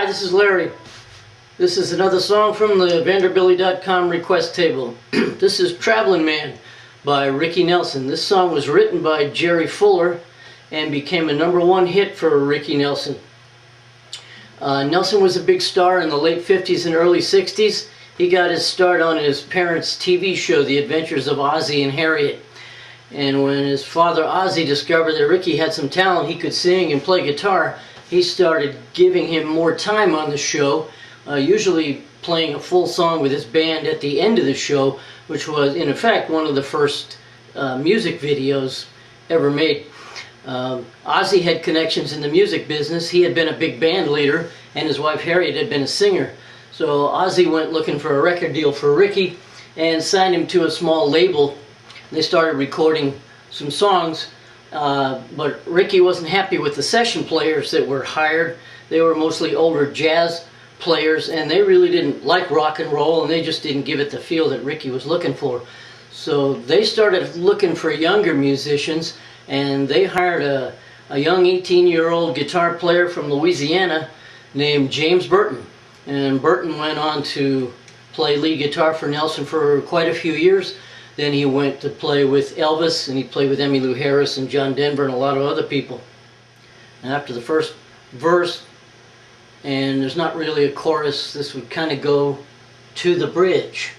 Hi, this is Larry. This is another song from the Vanderbilly.com request table. This is Travelin Man by Ricky Nelson. This song was written by Jerry Fuller and became a #1 hit for Ricky Nelson. Nelson was a big star in the late 50s and early 60s. He got his start on his parents' TV show, The Adventures of Ozzie and Harriet. And when his father Ozzie discovered that Ricky had some talent, he could sing and play guitar, he started giving him more time on the show, usually playing a full song with his band at the end of the show, which was in effect one of the first music videos ever made. Ozzie had connections in the music business. He had been a big band leader, and his wife Harriet had been a singer. So Ozzie went looking for a record deal for Ricky and signed him to a small label. They started recording some songs, but Ricky wasn't happy with the session players that were hired. They were mostly older jazz players, and they really didn't like rock and roll, and they just didn't give it the feel that Ricky was looking for. So they started looking for younger musicians, and they hired a young 18-year-old guitar player from Louisiana named James Burton. And Burton went on to play lead guitar for Nelson for quite a few years. Then he went to play with Elvis, and he played with Emmylou Harris and John Denver and a lot of other people. And after the first verse, and there's not really a chorus, this would kind of go to the bridge.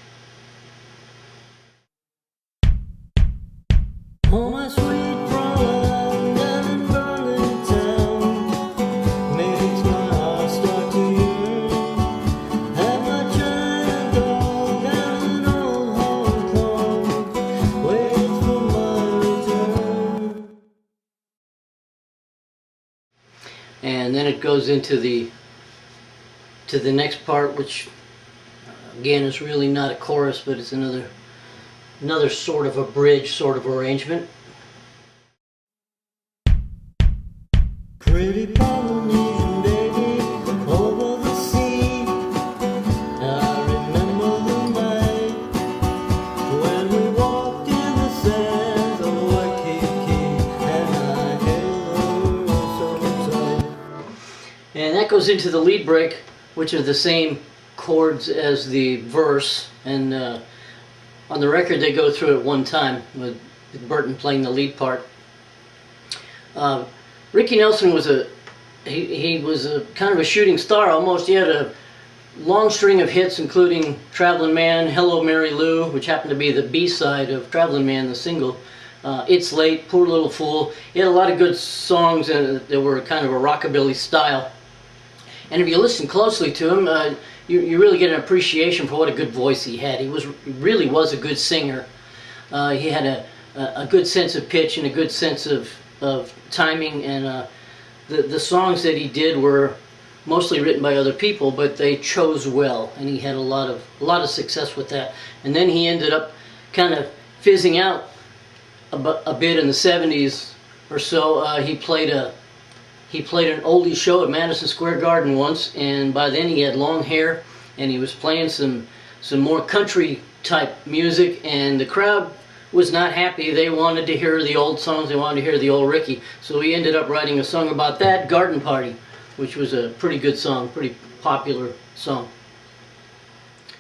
Oh, my sweet Travelin down in Berlin town, makes my heart start to yearn. Have my China dog down in old Hong Kong, waits for my return. And then it goes into the next part, which again is really not a chorus, but it's another sort of a bridge sort of arrangement. Pretty Polynesian baby over the sea, I remember the night when we walked in the sands of Waikiki, and I held her so tight. And that goes into the lead break, which are the same chords as the verse, and on the record they go through it one time with Burton playing the lead part. Ricky Nelson was he was a kind of a shooting star almost. He had a long string of hits, including Travelin Man, Hello Mary Lou, which happened to be the B-side of Travelin Man, the single. It's Late, Poor Little Fool. He had a lot of good songs that were kind of a rockabilly style. And if you listen closely to him, you really get an appreciation for what a good voice he had. He really was a good singer. He had a good sense of pitch and a good sense of timing, and the songs that he did were mostly written by other people, but they chose well, and he had a lot of success with that. And then he ended up kind of fizzing out a bit in the 70s or so. He played an oldie show at Madison Square Garden once, and by then he had long hair, and he was playing some more country type music, and the crowd was not happy. They wanted to hear the old songs, they wanted to hear the old Ricky. So he ended up writing a song about that, Garden Party, which was a pretty good song, pretty popular song.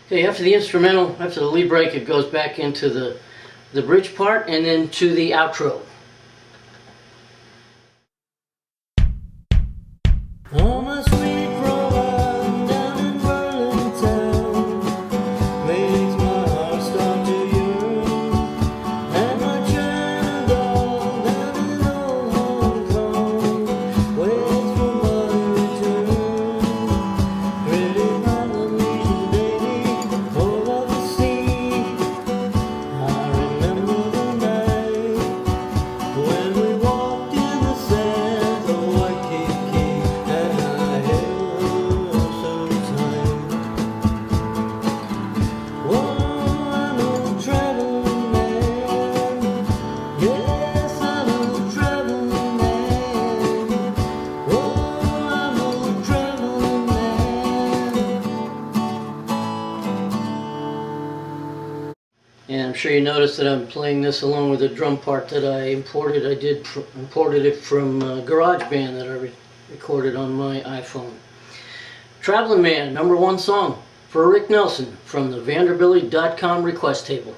Okay, after the instrumental, after the lead break, it goes back into the bridge part, and then to the outro. Oh, my sweet Travelin down in Berlin town, makes my heart start to yearn. And my China dog down in old Hong Kong, waits for my return. Pretty Polynesian baby over the sea, I remember the night when we walked in the sands of Waikiki. And I'm sure you noticed that I'm playing this along with a drum part that I imported. I imported it from GarageBand that I recorded on my iPhone. Travelin Man, #1 song for Rick Nelson from the Vanderbilly.com request table.